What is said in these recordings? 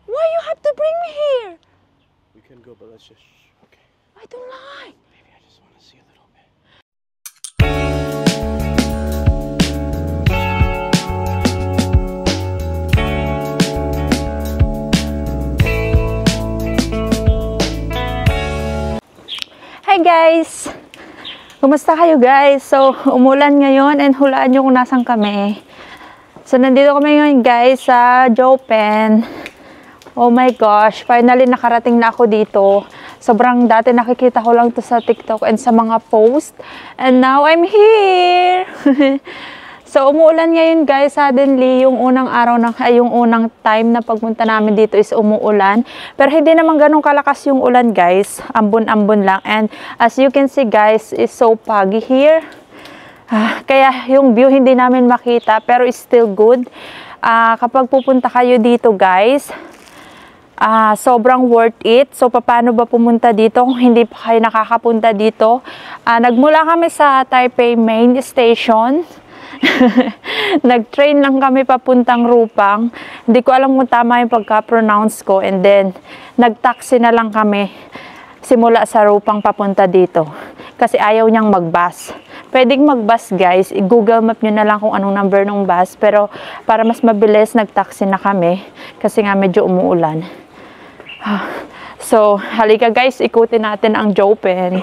Why you have to bring me here? We can go, but let's just... Okay. I don't like. Maybe I just want to see a little bit. Hi guys! Kumusta kayo guys? So, umulan ngayon and hulaan nyo kung nasan kami. So, nandito kami ngayon guys sa Jopen. Oh my gosh, finally nakarating na ako dito. Sobrang dati nakikita ko lang to sa TikTok and sa mga post. And now I'm here! So, umuulan ngayon guys, suddenly, yung unang araw, yung unang time na pagpunta namin dito is umuulan. Pero hindi naman ganun kalakas yung ulan guys, ambon-ambon lang. And as you can see guys, is so foggy here. Kaya yung view hindi namin makita, pero is still good. Kapag pupunta kayo dito guys, sobrang worth it. So, paano ba pumunta dito kung hindi pa kayo nakakapunta dito? Nagmula kami sa Taipei Main Station. Nag-train lang kami papuntang Rupang. Hindi ko alam kung tama yung pagka-pronounce ko. And then, nag-taxi na lang kami simula sa Rupang papunta dito. Kasi ayaw niyang mag-bus. Pwedeng mag-bus guys. I-Google map nyo na lang kung anong number ng bus. Pero para mas mabilis, nag-taxi na kami. Kasi nga medyo umuulan. So, halika guys, ikutin natin ang Jopen.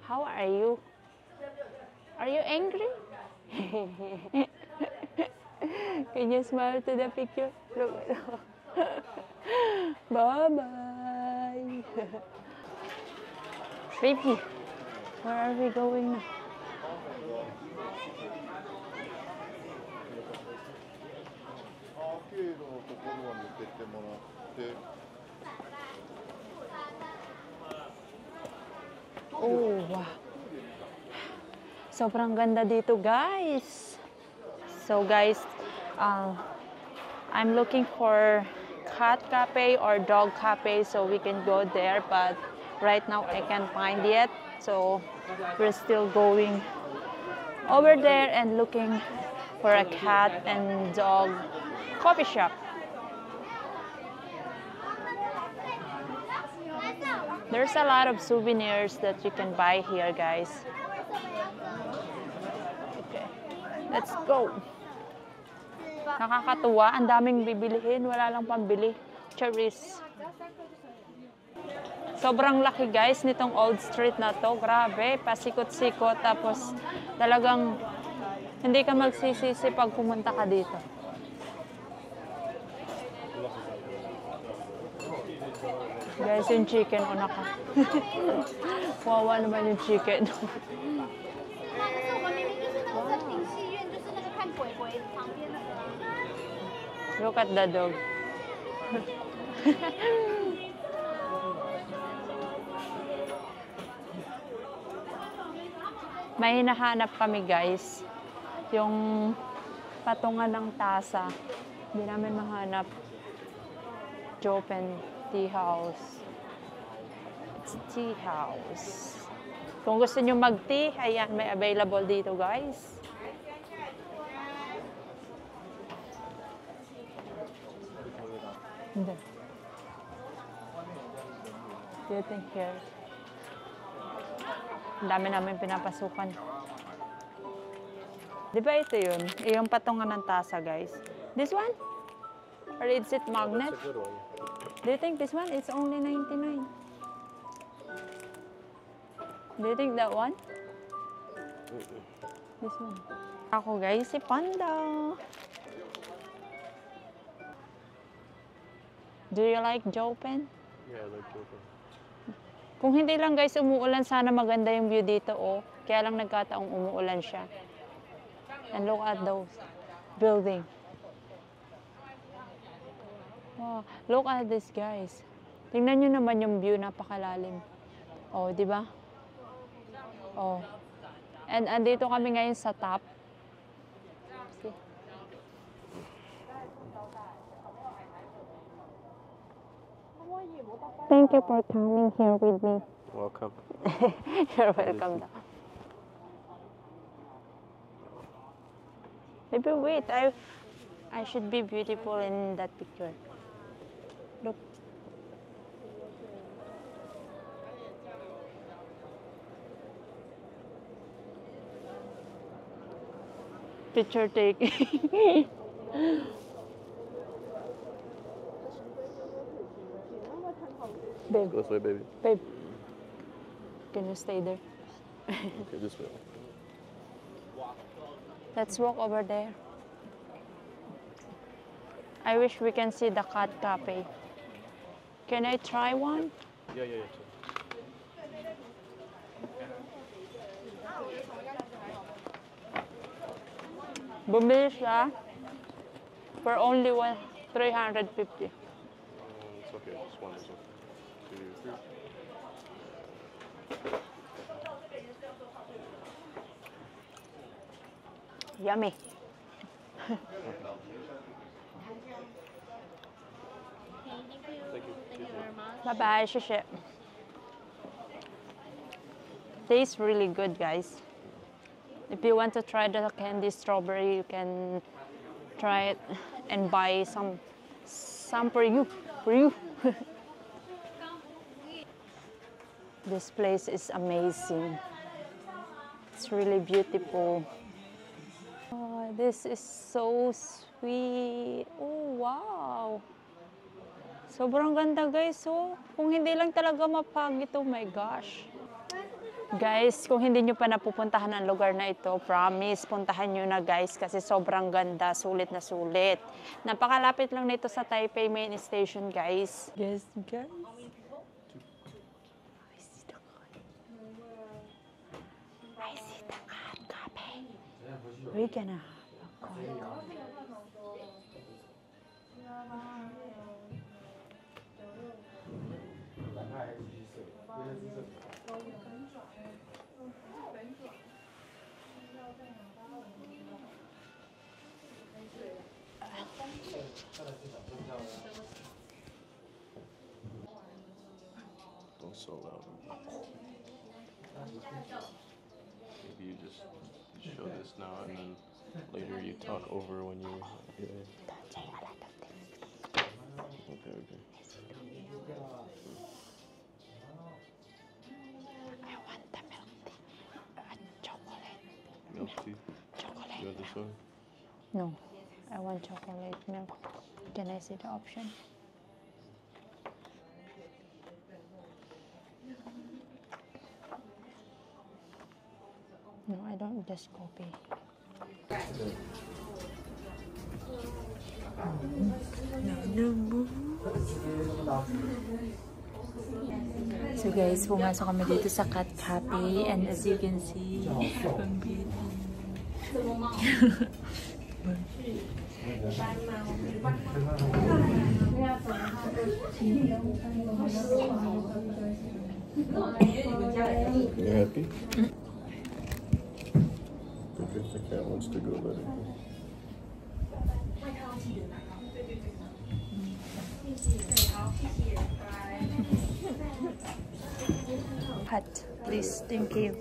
How are you? Are you angry? Can you smile to the picture? Look. Bye-bye. Baby, where are we going now? Oh, wow. Sobrang ganda dito, guys. So, guys, I'm looking for cat cafe or dog cafe so we can go there, but right now I can't find yet. So, we're still going over there and looking for a cat and dog coffee shop. There's a lot of souvenirs that you can buy here, guys. Okay, let's go. Nakakatuwa, ang daming bibilihin, wala lang pambili. Cherries. Sobrang laki guys nitong old street na to. Grabe, pasikot-sikot. Tapos talagang hindi ka magsisisi pag pumunta ka dito. Guys, yung chicken, una ka. Wawa naman yung chicken. Look at the dog. May hinahanap kami guys. Yung patungan ng tasa. Hindi namin mahanap. Jopen Tea House. It's tea house. Kung gusto nyo mag-tea, ayan, may available dito guys. Hindi. Do you think here? Ang dami namin pinapasukan. Di ba ito yun? Yung patungan ng tasa, guys. This one? Or is it magnet? Do you think this one? It's only 99. Do you think that one? This one. Ako, guys, si Panda. Do you like Jopen? Yeah, I like Jopen. Kung hindi lang guys umuulan, sana maganda yung view dito, oh. Kaya lang nagkataong umuulan siya. And look at those building. Wow, look at this guys. Tingnan nyo naman yung view, napakalalim. Oh, di ba? Oh. And andito kami ngayon sa top. See? Thank you for coming here with me. Welcome. You're welcome. Maybe wait, I should be beautiful in that picture. Look. Picture taking. Babe, Go this way, baby. babe, can you stay there? Okay, this way. Let's walk over there. I wish we can see the cat cafe. Can I try one? Yeah. Bumili siya for only 350. It's okay. Just one. This one. 2, 3. Yummy. Thank you. Bye-bye, shushe. Tastes really good, guys. If you want to try the candy strawberry, you can try it and buy some for you. This place is amazing. It's really beautiful. Oh, this is so sweet. Oh, wow. Sobrang ganda, guys. So, kung hindi lang talaga mapagit, oh my gosh. Guys, kung hindi nyo pa napupuntahan ang lugar na ito, promise, puntahan nyo na guys kasi sobrang ganda, sulit na sulit. Napakalapit lang nito sa Taipei Main Station, guys. Yes, guys. I see the cat cafe. We're gonna have a coffee. Don't so loud. Maybe you just show this now and then later you talk over when you. Yeah. Don't say a lot of things. Okay. I want the milk tea. Chocolate. Milk tea. Chocolate. You want this one? No, I want chocolate milk. Can I see the option? No, I don't just copy. So guys, pumasok kami dito sa Cat Cafe and as you can see, ang beauty. You happy? Okay, if the cat wants to go, let it go. Hot, please, thank you.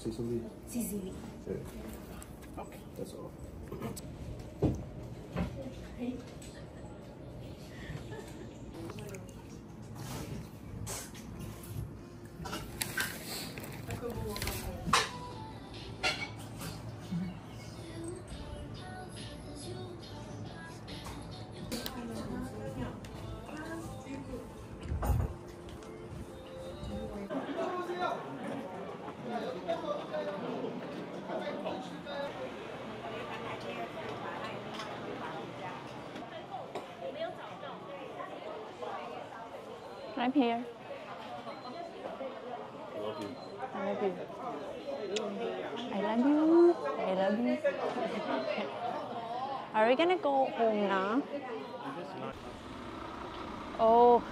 Sicily? Sicily. Yeah. Okay. That's all. I'm here. I love you. I love you. I love you. I love you. Are we gonna go home now? Oh.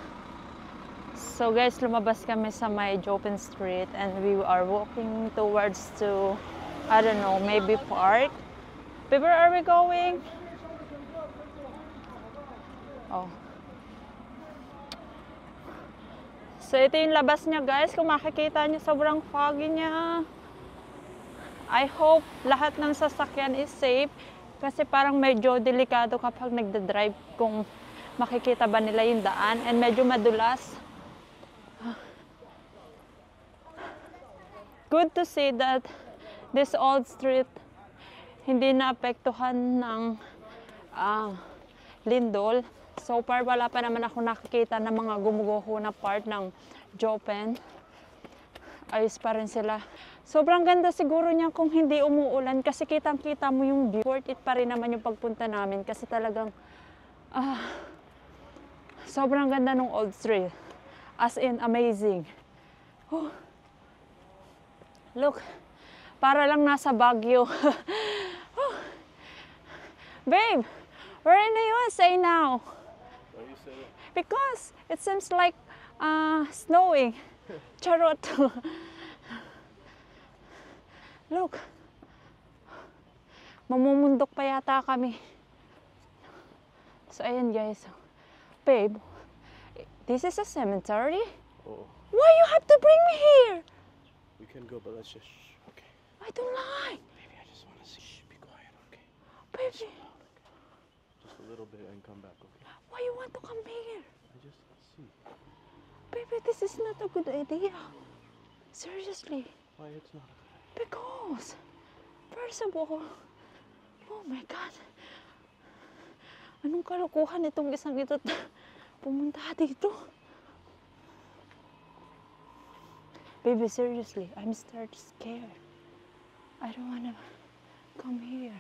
So guys, lumabas kami sa may Jopen Street and we are walking towards to, I don't know, maybe park. Where are we going? Oh. So, ito yung labas niya, guys. Kung makikita niyo, sobrang foggy niya. I hope lahat ng sasakyan is safe. Kasi parang medyo delikado kapag nagda-drive kung makikita ba nila yung daan. And medyo madulas. Good to see that this old street hindi naapektuhan ng lindol. So far, wala pa naman ako nakikita ng mga gumuguho na part ng Jopen. Ayos pa rin sila. Sobrang ganda siguro niya kung hindi umuulan kasi kitang-kita mo yung view. Worth it pa rin naman yung pagpunta namin kasi talagang sobrang ganda ng old street. As in, amazing. Oh. Look, para lang nasa Baguio. Oh. Babe, where are you? Say now. Why you say that? Because it seems like snowing. Charot. Look. Mamumundok pa yata kami. So, ayan guys. Babe, this is a cemetery? Oh, Why you have to bring me here? we can go, but let's just. Okay. I don't like. Baby, I just want to see. Shh, be quiet, okay? Baby, Just a little bit and come back, okay? why you want to come here? I just see. Baby, this is not a good idea. Seriously. Why it's not a good idea? Because, first of all, oh my God. Anong kalukuhan itong isang ito pumunta dito? Baby, seriously, I'm scared. I don't wanna come here.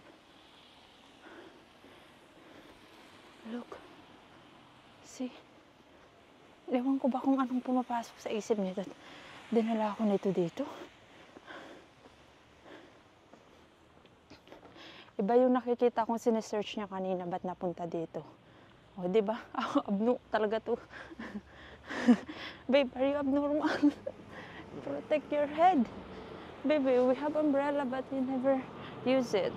Look. See? Ewan ko ba kung anong pumapasok sa isip nito. Dinala ako nito dito. Iba yung nakikita kong sinesearch niya kanina, ba't napunta dito? O, di ba? Abno talaga to. Babe, are you abnormal? Protect your head. Baby, we have umbrella but we never use it.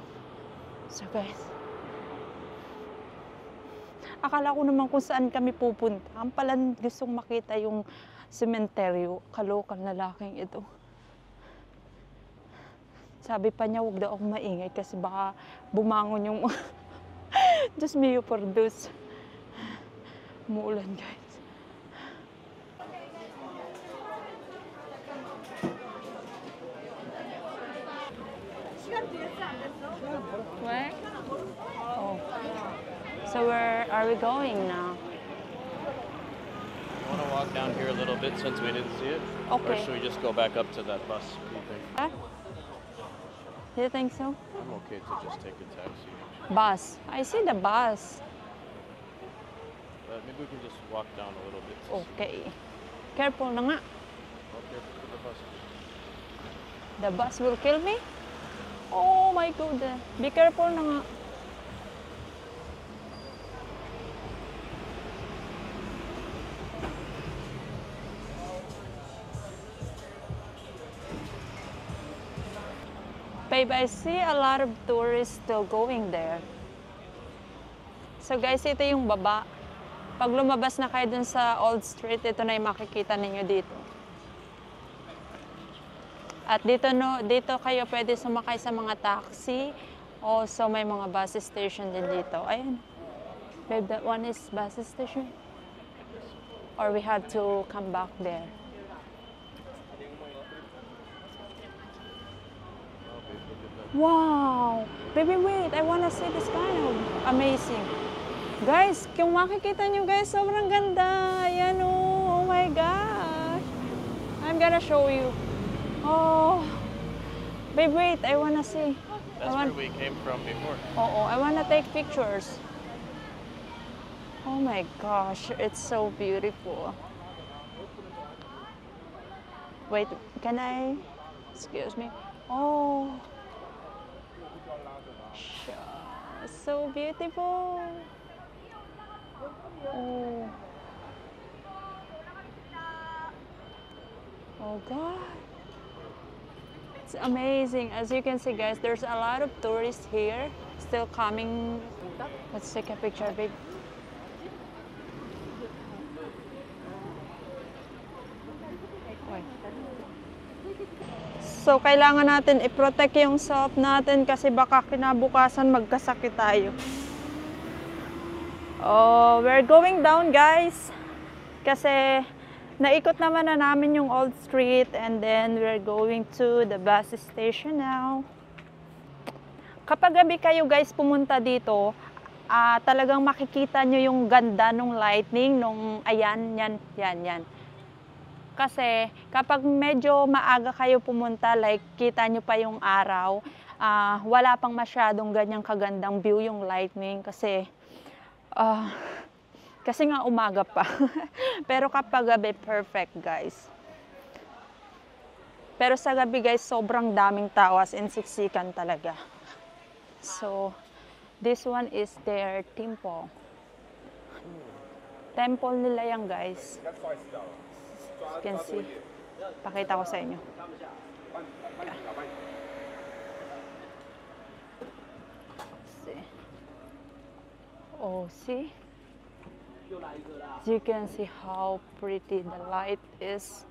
So guys, akala ko naman kung saan kami pupunta. Ang pala gustong makita yung sementeryo. Kalokal na lalaking ito. Sabi pa niya, huwag daw akong maingay kasi baka bumangon yung Diyos mio por Diyos. Umuulan, guys. Where? Oh. So where are we going now? You want to walk down here a little bit since we didn't see it? Or Okay. should we just go back up to that bus? What do you think? Huh? Do you think so? I'm okay to just take a taxi. Bus. I see the bus. But maybe we can just walk down a little bit. To see. Okay. Careful na nga. Okay, for the bus. The bus will kill me? Oh my God. Be careful na nga. Babe, I see a lot of tourists still going there. So guys, ito yung baba. Pag lumabas na kayo dun sa Old Street, ito na yung makikita ninyo dito. At dito, dito kayo pwede sumakay sa mga taxi. Also, may mga bus station din dito. Ayan. Babe, that one is bus station? Or we have to come back there? Wow! Baby, wait! I wanna see this kind of amazing. Guys, kung makikita nyo guys, sobrang ganda. Ayan oh, oh my gosh. I'm gonna show you. Oh. Babe, wait! I wanna see. That's where we came from before. Oh, I wanna take pictures. Oh my gosh, it's so beautiful. Wait, can I? Excuse me. Oh. So beautiful. Oh. Oh God. It's amazing. As you can see guys, there's a lot of tourists here still coming. Let's take a picture, babe. So, kailangan natin i-protect yung self natin kasi baka kinabukasan magkasakit tayo. Oh, we're going down, guys. Kasi naikot naman na namin yung old street and then we're going to the bus station now. Kapag gabi kayo, guys, pumunta dito, talagang makikita nyo yung ganda ng lightning, nung ayan, yan. Kasi kapag medyo maaga kayo pumunta, like kita nyo pa yung araw, wala pang masyadong ganyang kagandang view yung lightning kasi nga umaga pa. Pero kapag gabi, perfect, guys. Pero sa gabi, guys, sobrang daming tao, as in siksikan talaga. So, this one is their temple. Temple nila yan, guys. You can see. Pakita ko sa inyo. See. Oh, see? You can see how pretty the light is.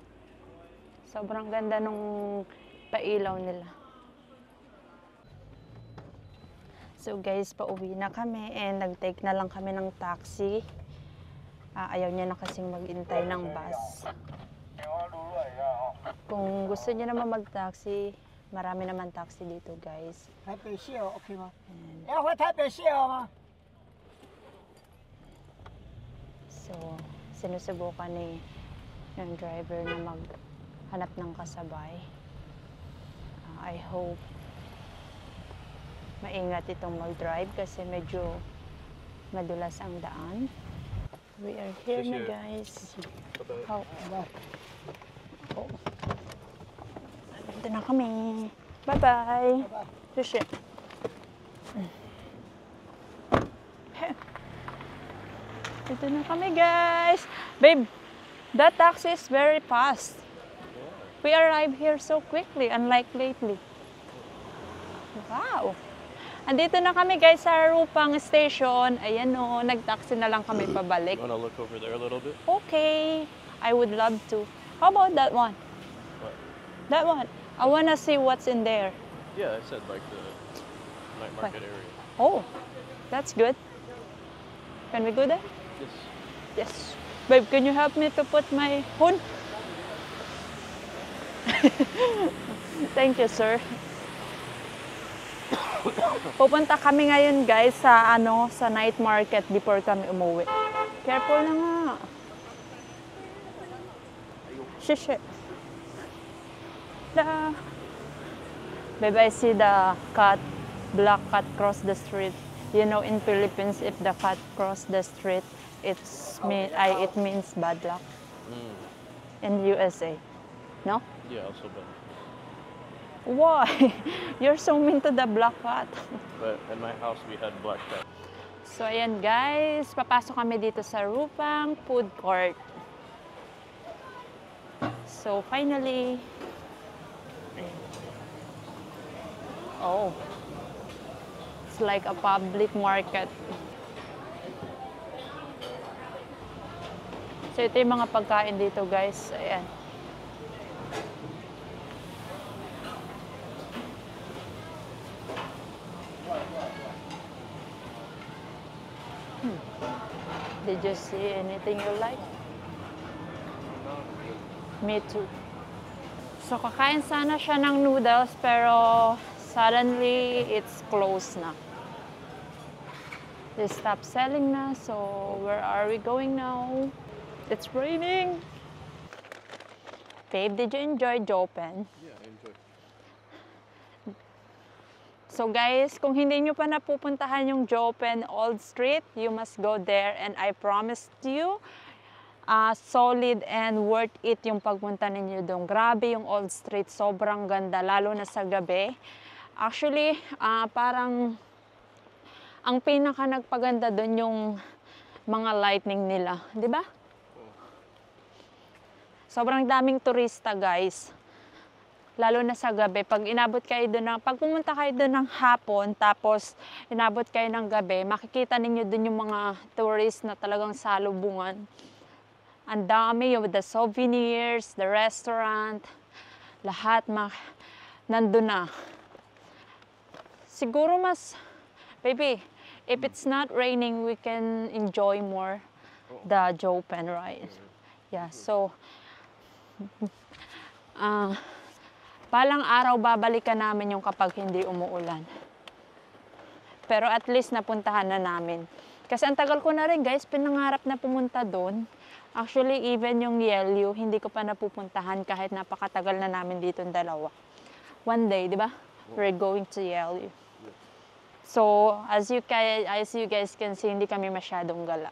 Sobrang ganda nung pailaw nila. So guys, pauwi na kami and nag-take na lang kami ng taxi. Ayaw niya na kasing mag-intay ng bus. Kung gusto niya naman mag-taxi, marami naman taxi dito, guys. So, sinusubukan ni yung driver na maghanap ng kasabay. I hope maingat itong mag-drive kasi medyo madulas ang daan. We are here na, guys. Oh. Ito na kami. Bye-bye. Sushi. Ito na kami, guys. Babe, that taxi is very fast. We arrived here so quickly, unlike lately. Wow. Andito na kami, guys, sa Rupang Station. Ayan o, nag-taxi na lang kami pabalik. You wanna look over there a little bit? Okay, I would love to. How about that one? What? That one. I wanna see what's in there. Yeah, I said like the night market area. Oh, that's good. Can we go there? Yes. Yes. Babe, can you help me to put my phone? Thank you, sir. Pupunta kami ngayon, guys, sa sa night market before kami umuwi. Careful na nga. Shishi. Babe, I see the black cat cross the street. You know, in Philippines, if the cat cross the street, it means bad luck. In USA, no? Yeah, also bad. Why? You're so mean to the black cat. But in my house, we had black cat. So, ayan, guys. Papasok kami dito sa Rupang Food Court. So, finally. Oh. It's like a public market. So, ito yung mga pagkain dito, guys. Ayan. Did you see anything you like? Me too. So, kakain sana siya ng noodles, pero suddenly, it's closed na. They stopped selling na, so where are we going now? It's raining. Babe, did you enjoy Jopen? Yeah, I enjoyed. So guys, kung hindi nyo pa napupuntahan yung Jopen Old Street, you must go there and I promised you, solid and worth it yung pagpunta ninyo doon. Grabe yung Old Street, sobrang ganda, lalo na sa gabi. Actually, parang ang pinaka nagpaganda doon yung mga lightning nila, di ba? Sobrang daming turista, guys. Lalo na sa gabi, pag pumunta kayo doon ng hapon, tapos inabot kayo ng gabi, makikita ninyo doon yung mga tourists na talagang salubungan. Ang dami, yung the souvenirs, the restaurant, lahat. nandun na. Siguro mas, baby, if it's not raining, we can enjoy more the Jopen, right? Yeah, so, palang araw babalikan namin yung kapag hindi umuulan. Pero at least napuntahan na namin. Kasi ang tagal ko na rin guys, pinangarap na pumunta doon. Actually, even yung Yelyu, hindi ko pa napupuntahan kahit napakatagal na namin dito yung dalawa. One day, di ba? We're going to Yelyu. So, as you guys can see, hindi kami masyadong gala.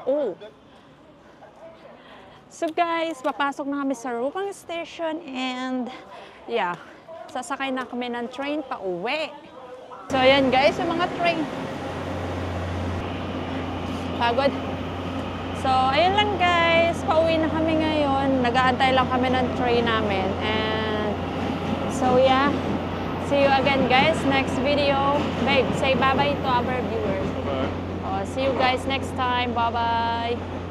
Oh. So guys, papasok na kami sa Rupang Station and yeah, sasakay na kami ng train pa uwi. So ayan guys, yung mga train. Pagod. So ayun lang guys, pauwi na kami ngayon. Nag-aantay lang kami ng train namin and so yeah. See you again guys next video. Babe, say bye-bye to our viewers. Bye-bye. See you guys next time. Bye-bye.